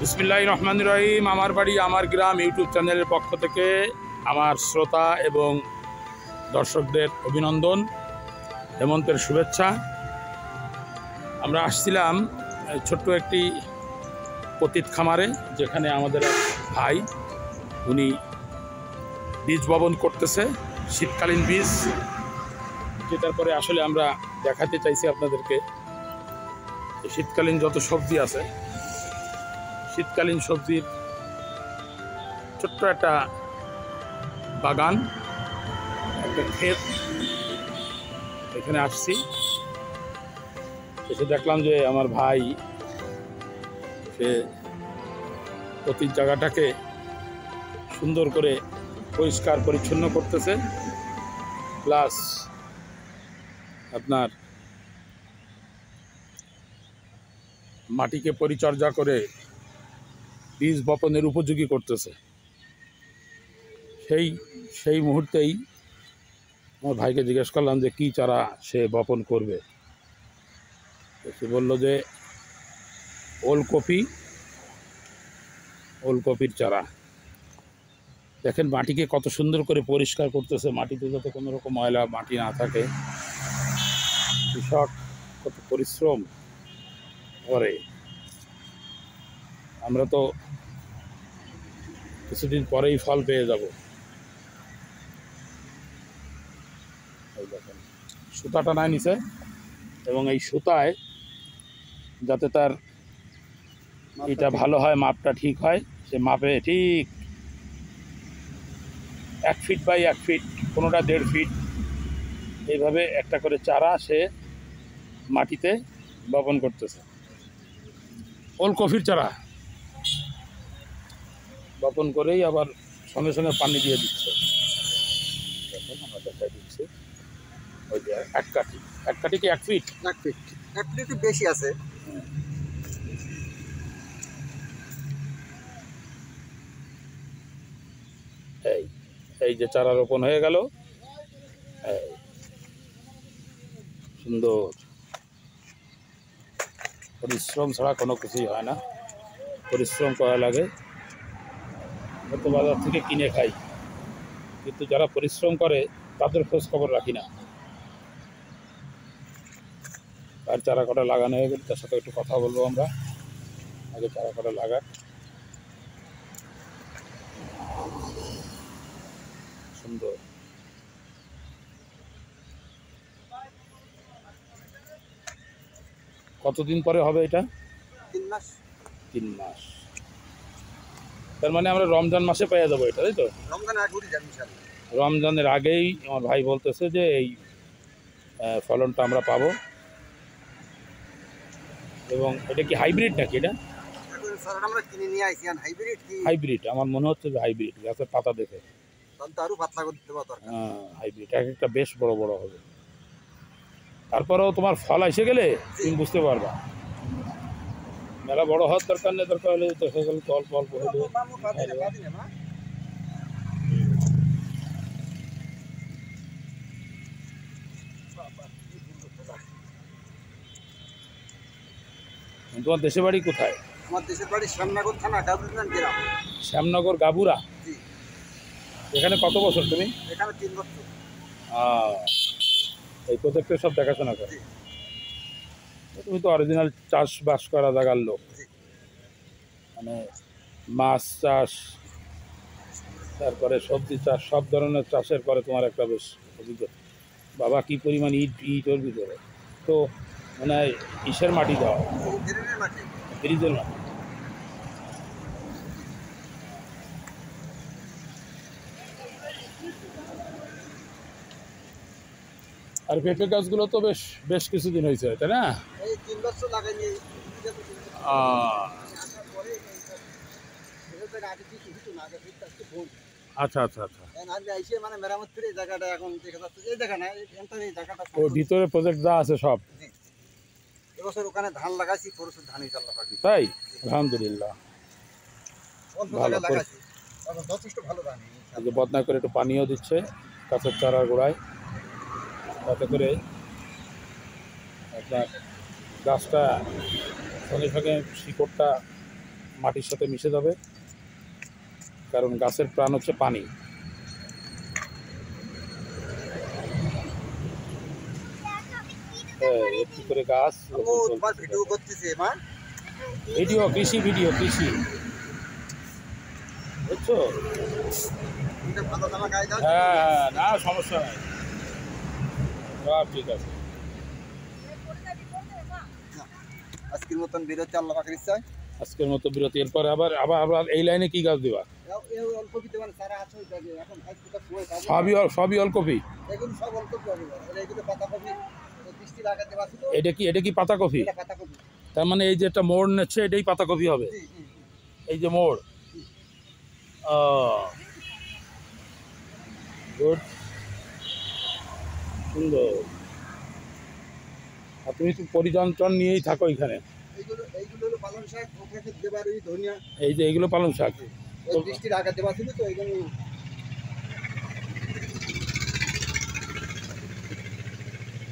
বিসমিল্লাহির রহমানির রহিম। আমার বাড়ি আমার গ্রাম ইউটিউব চ্যানেলের পক্ষ থেকে আমার শ্রোতা এবং দর্শকদের অভিনন্দন, হেমন্তের শুভেচ্ছা। আমরা আসছিলাম ছোট্ট একটি পতিত খামারে, যেখানে আমাদের ভাই উনি বীজ বপন করতেছে, শীতকালীন বীজ, যেটার পরে আসলে আমরা দেখাতে চাইছি আপনাদেরকে শীতকালীন যত সবজি আছে, শীতকালীন সবজির ছোট্ট একটা বাগান, একটা ক্ষেত। এখানে আসছি, এসে দেখলাম যে আমার ভাই সে প্রতি জায়গাটাকে সুন্দর করে পরিষ্কার পরিচ্ছন্ন করতেছে, প্লাস আপনার মাটিকে পরিচর্যা করে বীজ বপনের উপযোগী করতেছে। সেই মুহূর্তেই আমার ভাইকে জিজ্ঞেস করলাম যে কী চারা সে বপন করবে। সে বলল যে ওলকপির চারা। দেখেন মাটিকে কত সুন্দর করে পরিষ্কার করতেছে, মাটিতে যাতে কোনো রকম ময়লা মাটি না থাকে। কৃষক কত পরিশ্রম করে, আমরা তো কিছুদিন পরেই ফল পেয়ে যাব। এই দেখেন সুতাটা নাই নিচে, এবং এই সুতায় যাতে তার এটা ভালো হয়, মাপটা ঠিক হয়, সে মাপে ঠিক 1 ফিট বাই 1 ফিট, কোনোটা 1.5 ফিট, এইভাবে একটা করে চারা সে মাটিতে বপন করতেছে। ওলকপির চারা বপন করেই আবার সঙ্গে সঙ্গে পানি দিয়ে দিচ্ছে। দেখুন আমরা দেখাই দিচ্ছি, ওই যে এক কাঠি কি 1 ফিট? 1 ফিট, 1 ফিট একটু বেশি আছে। এই যে চারা রোপণ হয়ে গেল, সুন্দর। পরিশ্রম ছাড়া কোনো কিছুই হয় না, পরিশ্রম করা লাগে। আমরা তো বাজার থেকে কিনে খাই, কিন্তু যারা পরিশ্রম করে তাদের খোঁজ খবর রাখি না। আর চারা কটা লাগানো হয়ে গেলে তার সাথে একটু কথা বলবো আমরা। আগে চারা কটা লাগাক। সুন্দর। কতদিন পরে হবে এটা? 3 মাস। 3 মাস। তার মানে আমরা রমজান মাসে পেয়ে যাবো এটা, তাই তো? রমজানের আগেই আমার ভাই বলতেছে যে এই ফলনটা আমরা পাবো। এবং এটা কি হাইব্রিড নাকি? এটা হাইব্রিড, আমার মনে হচ্ছে যে হাইব্রিড, গাছের পাতা দেখে হাইব্রিড। এক একটা বেশ বড় বড় হবে। তারপরেও তোমার ফল এসে গেলে তুমি বুঝতে পারবা। মেলা বড় হওয়ার দরকার নেই, দরকার হলে দেখা গেল তো অল্প অল্প হলে। তোমার দেশের বাড়ি কোথায়? আমার দেশের বাড়ি শ্যামনগর থানা, গাবুরা গ্রাম। শ্যামনগর, গাবুরা। এখানে কত বছর তুমি? এখানে 3 বছর। এই প্রজেক্টের সব দেখাশোনা করে? তুমি তো অরিজিনাল চাষবাস করা জায়গার লোক, মানে মাছ চাষ, তারপরে সবজি চাষ, সব ধরনের চাষের পরে তোমার একটা বেশ অভিজ্ঞতা। বাবা কি পরিমাণ ইট ওর ভিতরে, তো মানে ইসের মাটি দেওয়া, ব্রিজের মাটি। আর পেঁপে গাছগুলো তো বেশ কিছুদিন হয়েছে, তাই না? আচ্ছা আচ্ছা আচ্ছা। ও ভিতরে প্রজেক্ট যা আছে সব। এবছর ওখানে ধান লাগাইছি, প্রচুর ধানই চাল লাগাইছি। তাই? আলহামদুলিল্লাহ, ভালো। যথেষ্ট ভালো ধান। বদনা করে একটু পানিও দিচ্ছে গাছের চারার গোড়ায়, তাতে করে আপনার গাছটা সঙ্গে সঙ্গে শিকড়টা মাটির সাথে মিশে যাবে, কারণ গাছের প্রাণ হচ্ছে পানি। হ্যাঁ, একটু করে গাছ ও তোমার ভিডিও করতেছে মা, ভিডিও, কৃষি ভিডিও, কৃষি, বুঝছো? এটা ভালো জামা গায়ে দাও। হ্যাঁ হ্যাঁ, না সমস্যা নাই, সব ঠিক আছে। আজকের মতন বেরোচ্ছে আল্লাহ পাকের ইচ্ছায়। আজকের মতো বিরতি, এরপরে আবার আবার আবার এই লাইনে কি গাছ দিবা? এই অল্প কিছু মানে সারা আছে ওই জায়গায়, এখন আজকে সময় পাবো না। সবই অলকপি। এগুলো সব অল্প কিছু হবে, এগুলো পাতাকপি বৃষ্টি লাগাতে পারছিল। এটা কি পাতাকপি? এটা পাতাকপি। তার মানে এই যে একটা মোড় নিচ্ছে এটাই পাতাকপি হবে, জি জি। এই যে মোড়। গুড, সুন্দর। আর তুমি তো পরিযন্ত্রণ নিয়েই থাকো এখানে। এইগুলো হলো পালং শাক, ওখানে দেবার ওই ধনিয়া। এই যে এইগুলো পালং শাক, ওই বৃষ্টি লাগাতে পারছিল তো এইগুলো।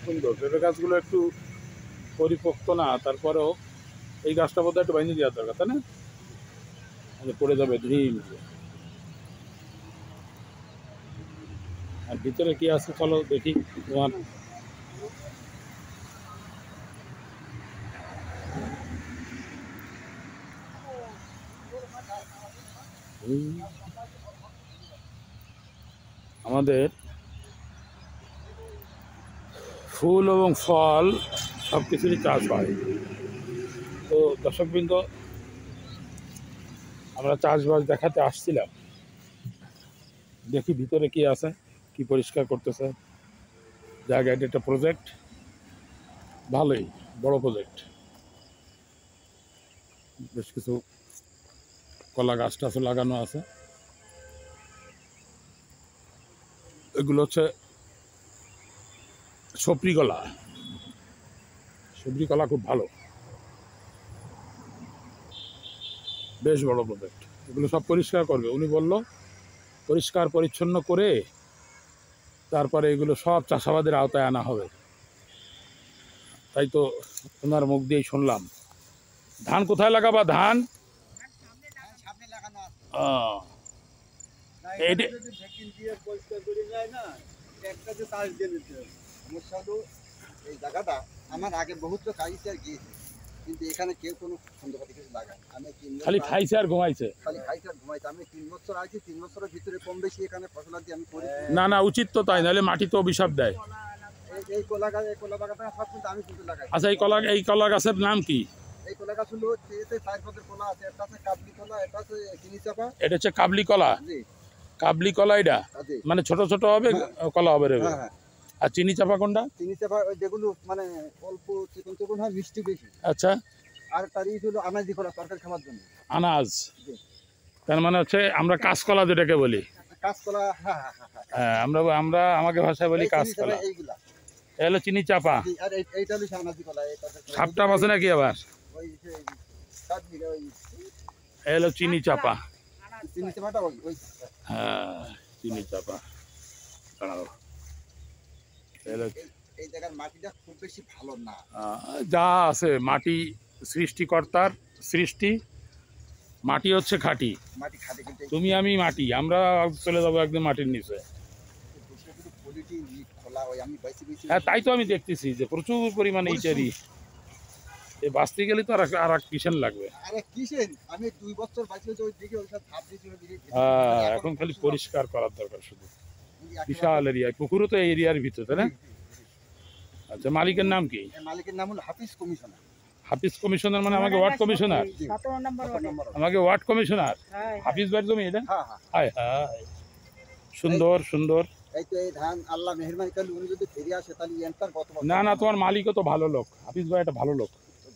সুন্দর। পেঁপে গাছগুলো একটু পরিপক্ক না, তারপরেও এই গাছটা বোধহয় একটু বাইরে দেওয়ার দরকার, তাই না? পড়ে যাবে ঢিম। আর ভিতরে কি আছে চলো দেখি তোমার। আমাদের ফুল এবং ফল সব কিছুরই চাষ হয়। তো দর্শকবৃন্দ, আমরা চাষবাস দেখাতে আসছিলাম, দেখি ভিতরে কি আছে, কি পরিষ্কার করতেছে জায়গাটা। একটা প্রজেক্ট, ভালোই বড় প্রজেক্ট, বেশ কিছু কলা গাছ টাছও লাগানো আছে। এগুলো হচ্ছে সপরি কলা। সবজি কলা খুব ভালো, বেশ বড় প্রজেক্ট। এগুলো সব পরিষ্কার করবে, উনি বলল পরিষ্কার পরিচ্ছন্ন করে তারপরে এগুলো সব চাষাবাদের আওতায় আনা হবে। তাই তো ওনার মুখ দিয়েই শুনলাম। ধান কোথায় লাগাবা? ধান সামনে লাগানো আছে। এইটা যদি ভ্যাকসিন দিয়ে পরিষ্কার করে যায় না, একটা যে চাষ দিয়ে নিতে হবে। সমস্যা হলো এই জায়গাটা আমার আগে বহুত লোক আইসে আর গিয়েছে, কিন্তু এখানে কেউ কোনো সন্দেহপাতি কিছু লাগায়। আমি খালি খাইছে আর ঘুমাইছে। খালি খাইতে আর ঘুমাইতে। আমি 3 বছর আছি, 3 বছরের ভিতরে কম বেশি এখানে ফসল দিয়ে আমি করি। না না, উচিত তো তাই, নাহলে মাটি তো অভিশাপ দেয়। এই কলা গাছ, এই কলা বাগানটা সব কিন্তু আমি কিন্তু লাগাই। আচ্ছা, এই কলা গাছের নাম কি? এই কলা গাছ হলো এতে 4 পদের কলা আছে। একটা আছে কাবলি কলা, একটা আছে চিনি চাপা। এটা হচ্ছে কাবলি কলা। জি কাবলি কলা এটা জি। মানে ছোট ছোট হবে, কলা হবে রে। হ্যাঁ হ্যাঁ। আর চিনি চাপা কোনটা? চিনি চাপা ওই যেগুলো মানে অল্প চিকন চিকন হয়, মিষ্টি বেশি। আচ্ছা। আর তার হলো আনাজি কলা, তরকারি খাওয়ার জন্য। আনাজ, জি। তার মানে হচ্ছে আমরা কাঁচকলা যেটাকে বলি। কাঁচকলা, হ্যাঁ হ্যাঁ হ্যাঁ। হ্যাঁ, আমরা আমাকে ভাষায় বলি কাঁচকলা। এইগুলা এটা হলো চিনি চাপা। জি। আর এইটা হলো আনাজি কলা। এই তরকারি সাপটা আছে নাকি আবার? ওই যে কাবলি ওই এটা হলো চিনি চাপা। চিনি চাপাটা ওই ওই। হ্যাঁ, চিনি চাপা। দাঁড়াও, এই জায়গার মাটিটা খুব বেশি ভালো না। যা আছে মাটি সৃষ্টিকর্তার সৃষ্টি, মাটি হচ্ছে খাঁটি। মাটি খাটে কিন্তু তুমি আমি মাটি, আমরা চলে যাবো একদম মাটির নিচে। কোয়ালিটি খোলা ওই আমি বেশি বেশি। হ্যাঁ, তাই তো আমি দেখতেছি যে প্রচুর পরিমাণে ইটারি। এই বাঁচতে গেলে তো আর এক কিষেন লাগবে। আরে কিসেন, আমি 2 বছর বাঁচলে তো ওই দিকে ওই সব ধাপ দিয়েছিল দিকে। হ্যাঁ, এখন খালি পরিষ্কার করার দরকার শুধু। বিশাল এরিয়া, পুকুরও তো এই এরিয়ার ভিতরে, তাই না? আচ্ছা, মালিকের নাম কি? মালিকের নাম হলো হাফিজ কমিশনার। হাফিজ কমিশনার মানে আমাকে ওয়ার্ড কমিশনার? আমাকে ওয়ার্ড কমিশনার হাফিজ ভাইয়ের জমি এটা? হ্যাঁ হ্যাঁ। হায় হায়, সুন্দর সুন্দর। এই তো এই ধান আল্লাহ মেহেরবানি করলে উনি যদি ফিরে আসে তাহলে এন্টার কত বছর। না না, তোমার মালিকও তো ভালো লোক, হাফিজ ভাই একটা ভালো লোক।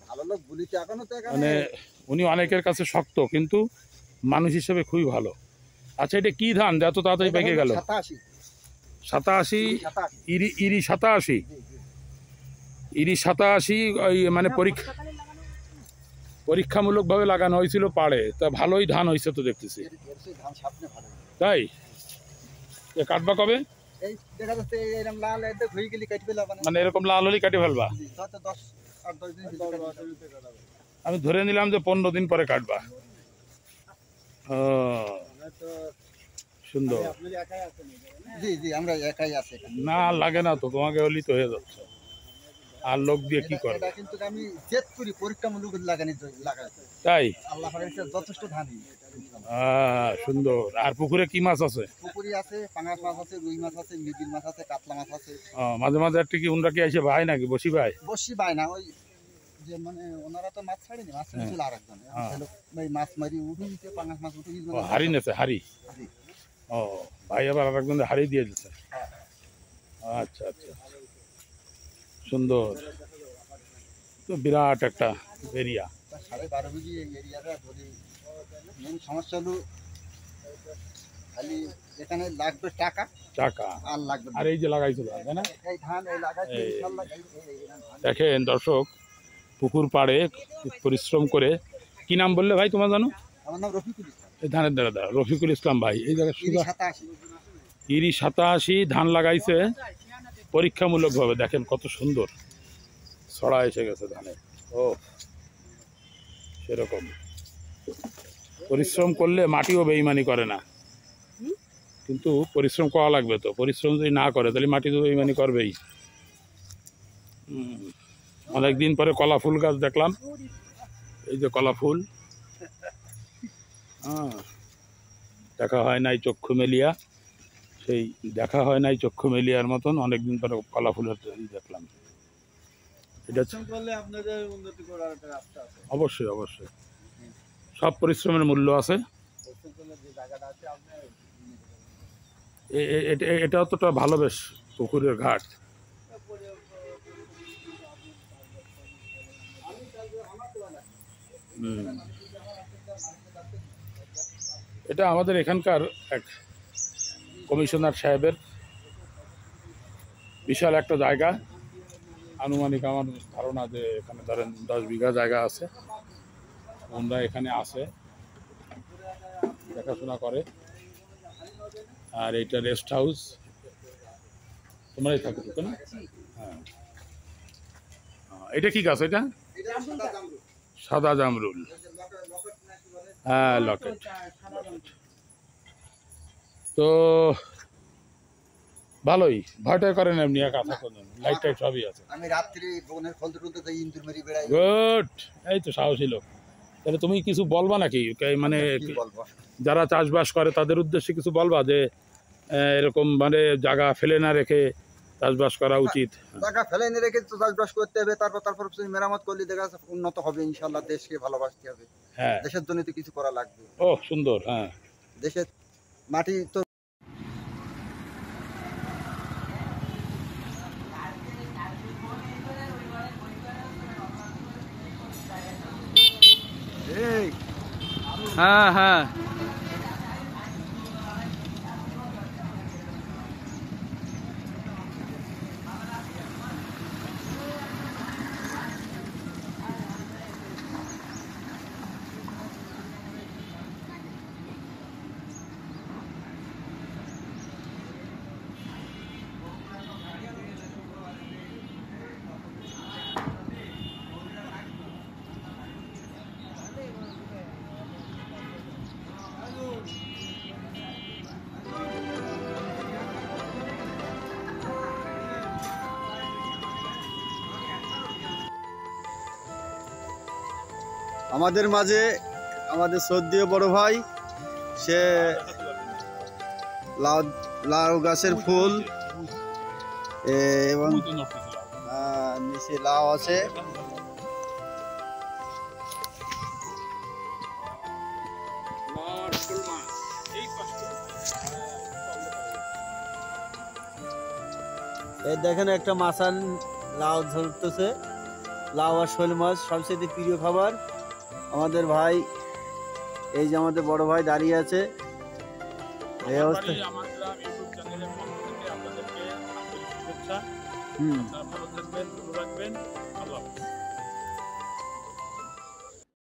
ভালো লোক বলিতে এখনো তো এখানে মানে উনি অনেকের কাছে শক্ত, কিন্তু মানুষ হিসেবে খুবই ভালো। আচ্ছা, এটা কি ধান যে এত তাড়াতাড়ি পেকে গেল? 87 87। 87। ইরি 87। ইরি 87 ওই মানে পরীক্ষামূলকভাবে লাগানো হয়েছিল পাড়ে, তা ভালোই ধান হয়েছে তো দেখতেছি। ধান সামনে ভালো। তাই এ কাটবা কবে? এই দেখা যাচ্ছে এরকম লাল এতে হয়ে গেলে কাটবে মানে এরকম লাল হলে কাটি ফেলবা? হয়তো 10 8 10 দিন। আমি ধরে নিলাম যে 15 দিন পরে কাটবা। ও সুন্দর। জি জি, আমরা একাই আছি এখানে। না লাগে না তো, তোমাকে হলেই তো হয়ে যাচ্ছে। আর লোক দিয়ে কি করবে? এটা কিন্তু আমি জেদ করি পরীক্ষামূলক লাগাই। তাই আল্লাহ পাকের যথেষ্ট ধান। সুন্দর। আর পুকুরে কি মাছ আছে? পুকুরি আছে, পাঙাশ মাছ আছে, রুই মাছ আছে, মৃগেল মাছ আছে, কাতলা মাছ আছে। মাঝে মাঝে একটা কি উনরা কি এসে ভাই নাকি বসি ভাই? বসি পায় না, ওই যে মানে ওনারা তো মাছ ছাড়েনি, মাছ ছেড়েছিল আরেকজন। ওই মাছ মারি উঠে দিতে, পাঙাশ মাছ উঠে দিতে। হাড়ি নেছে হাড়ি? ও ভাই আবার আরেকজন হাড়ি দিয়ে দিচ্ছে। আচ্ছা আচ্ছা, সুন্দর তো, বিরাট একটা এরিয়া। 12.5 বিঘি এরিয়াটা ধরি। মেন সমস্যা হলো খালি এখানে লাগবে টাকা, টাকা আর লাগবে আর এই যে লাগাইছিল তাই না? এই ধান এই লাগাইছে ইনশাআল্লাহ। দেখেন দর্শক, পুকুর পাড়ে পরিশ্রম করে, কি নাম বললে ভাই তোমার জানো? আমার নাম রফিকুল ইসলাম। এই ধানের দ্বারা রফিকুল ইসলাম ভাই। এই জায়গায় 87 87 ধান লাগাইছে পরীক্ষামূলকভাবে। দেখেন কত সুন্দর ছড়া এসে গেছে ধানে। ও সেরকম পরিশ্রম করলে মাটিও বেইমানি করে না, কিন্তু পরিশ্রম করা লাগবে। তো পরিশ্রম যদি না করে তাহলে মাটি তো বেইমানি করবেই। অনেকদিন পরে কলা ফুল গাছ দেখলাম। এই যে কলা ফুল, দেখা হয় নাই চক্ষু মেলিয়া, সেই দেখা হয় নাই চক্ষু মেলিয়ার মতন অনেকদিন পরে কলা ফুলের দেখলাম। এটা অবশ্যই অবশ্যই, সব পরিশ্রমের মূল্য আছে। এটা অতটা ভালো, বেশ পুকুরের ঘাট। এটা আমাদের এখানকার এক কমিশনার সাহেবের বিশাল একটা জায়গা। আনুমানিক আমার ধারণা যে এখানে ধরেন 10 বিঘা জায়গা আছে। ওনারা এখানে আসে, দেখাশোনা করে। আর এইটা রেস্ট হাউস, তোমরাই থাকো তো না? হ্যাঁ। এটা কি গাছ? এটা সাদা জামরুল। হ্যাঁ লকেট। তো ভালোই, ভয়টা করেন এমনি একা থাকুন, লাইট টাইট সবই আছে। আমি রাত্রি বনের ফলতে টলতে যাই, ইন্দুর মেরি বেড়াই। গুড, এই তো সাহসী লোক। তাহলে তুমি কিছু বলবা নাকি, মানে যারা চাষবাস করে তাদের উদ্দেশ্যে কিছু বলবা যে এরকম মানে জায়গা ফেলে না রেখে চাষবাস করা উচিত? জায়গা ফেলে না রেখে তো চাষবাস করতে হবে, তারপর মেরামত করলে দেখা যাচ্ছে উন্নত হবে ইনশাআল্লাহ। দেশকে ভালোবাসতে হবে, হ্যাঁ, দেশের জন্য তো কিছু করা লাগবে। ও সুন্দর। হ্যাঁ, দেশের মাটি তো হ্যাঁ হ্যাঁ আমাদের মাঝে আমাদের শ্রদ্ধেয় বড় ভাই, সে লাউ গাছের ফুল এবং নিচে লাউ আছে। এই দেখেন একটা মাছান লাউ ধরতেছে। লাউ আর শোল মাছ সবচেয়ে প্রিয় খাবার আমাদের ভাই। এই যে আমাদের বড় ভাই দাঁড়িয়ে আছে এই অবস্থা। ভালো থাকবেন, ভালো রাখবেন। আল্লাহ হাফেজ।